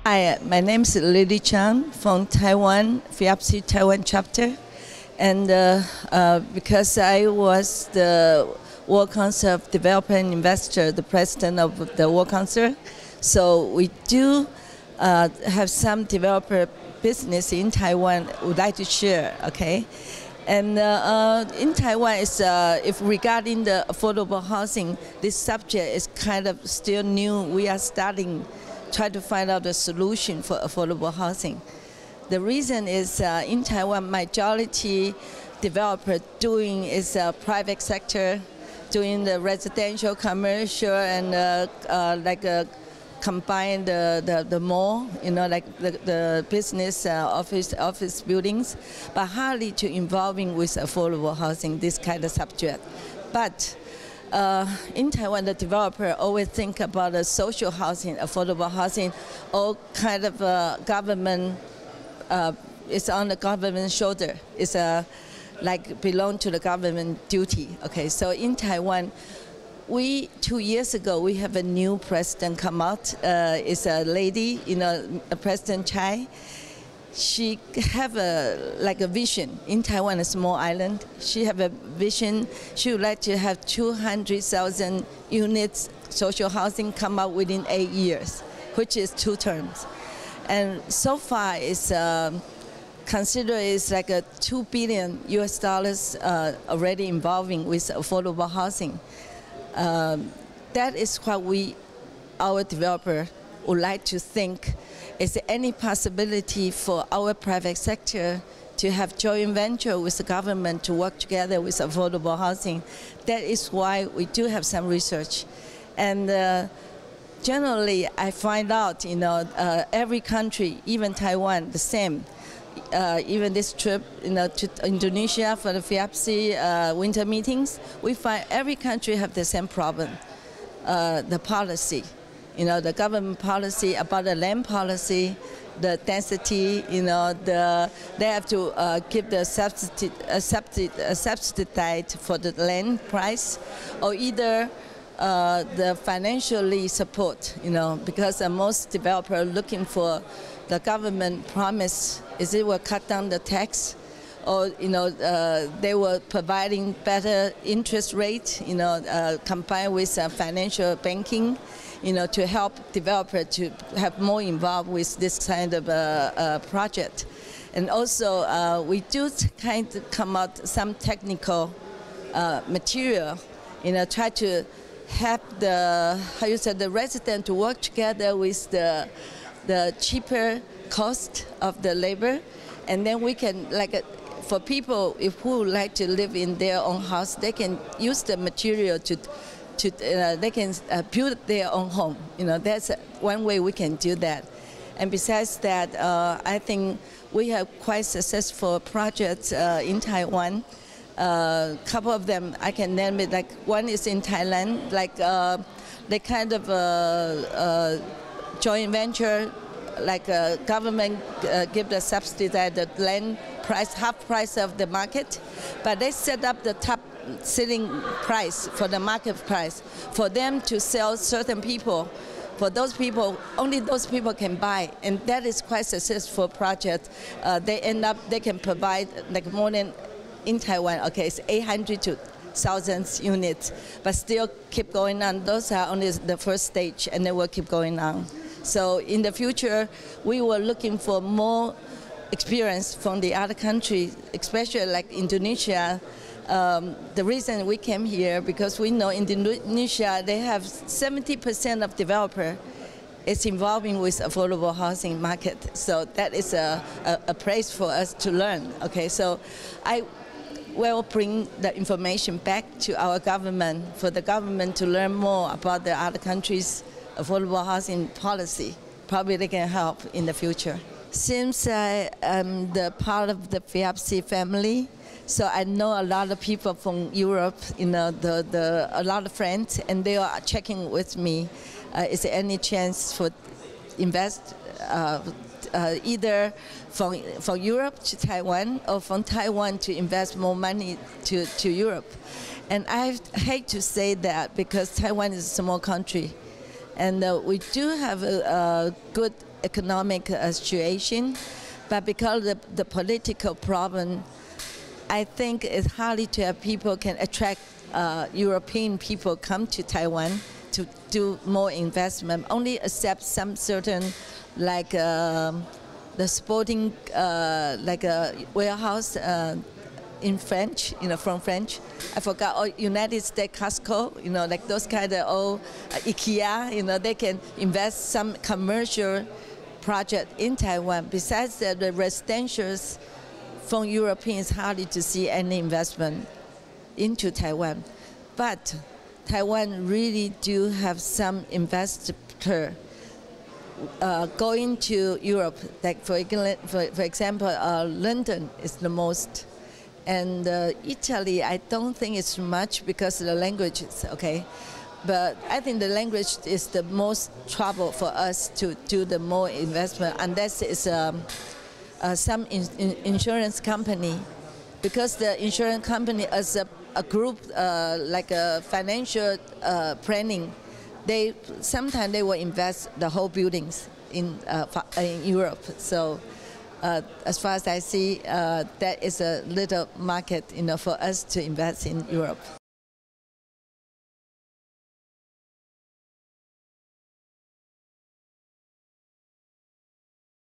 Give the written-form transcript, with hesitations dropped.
Hi, my name is Lily Chang from Taiwan, Fiabci Taiwan chapter. And because I was the World Council of Developer and Investor, the president of the World Council, so we do have some developer business in Taiwan would like to share, okay? And in Taiwan, if regarding the affordable housing, this subject is kind of still new. We are try to find out a solution for affordable housing. The reason is in Taiwan, majority developer doing is private sector, doing the residential, commercial, and combine the mall, like the business office buildings, but hardly to involving with affordable housing, this kind of subject. But in Taiwan, the developer always think about the social housing, affordable housing, all kind of government. It's on the government shoulder. It's like belong to the government duty. Okay, so in Taiwan, 2 years ago we have a new president come out. It's a lady, President Chai. She have a vision in Taiwan, a small island. She have a vision. She would like to have 200,000 units social housing come out within 8 years, which is 2 terms. And so far, it's considered it's like a $2 billion already involving with affordable housing. That is what our developer would like to think. Is there any possibility for our private sector to have joint venture with the government to work together with affordable housing? That is why we do have some research. And generally, I find out, every country, even Taiwan, the same. Even this trip, to Indonesia for the Fiabci winter meetings, we find every country have the same problem, the policy. The government policy about the land policy, the density, they have to give the subsidy for the land price, or either the financially support, because most developers are looking for the government promise is it will cut down the tax, or they were providing better interest rate, combined with financial banking, to help developers to have more involved with this kind of project. And also we do kind of come out some technical material, try to have the resident to work together with the cheaper cost of the labor, and then we can, for people who would like to live in their own house, they can use the material they can build their own home. That's one way we can do that. And besides that, I think we have quite successful projects in Taiwan. Couple of them I can name it. Like one is in Thailand, they kind of joint venture, government give the subsidy that the land price, half price of the market, but they set up the top selling price for the market price for them to sell certain people. For those people, only those people can buy, and that is quite successful project. They can provide more than in Taiwan. Okay, it's 800 to 1,000 units, but still keep going on. Those are only the first stage, and they will keep going on. So in the future, we were looking for more experience from the other countries, especially like Indonesia. The reason we came here, because we know in Indonesia, they have 70% of developer is involving with affordable housing market. So that is a place for us to learn. Okay, so I will bring the information back to our government for the government to learn more about the other countries' affordable housing policy. Probably they can help in the future. Since I am the part of the Fiabci family, so I know a lot of people from Europe, a lot of friends, and they are checking with me. Is there any chance for invest either from Europe to Taiwan, or from Taiwan to invest more money to Europe? And I hate to say that, because Taiwan is a small country. And we do have a good economic situation, but because of the political problem, I think it's hardly to have people can attract European people come to Taiwan to do more investment. Only accept some certain, like the sporting, like a warehouse in French, from French. I forgot. Or United States Costco, like those kind of old IKEA. They can invest some commercial project in Taiwan. Besides that, the residentials from Europeans hardly to see any investment into Taiwan. But Taiwan really do have some investor going to Europe. Like for example, London is the most, and Italy I don't think it's much because of the languages. Okay, but I think the language is the most trouble for us to do the more investment unless it's some insurance company, because the insurance company as a group, like a financial planning, sometimes they will invest the whole buildings in Europe. So as far as I see, that is a little market, for us to invest in Europe.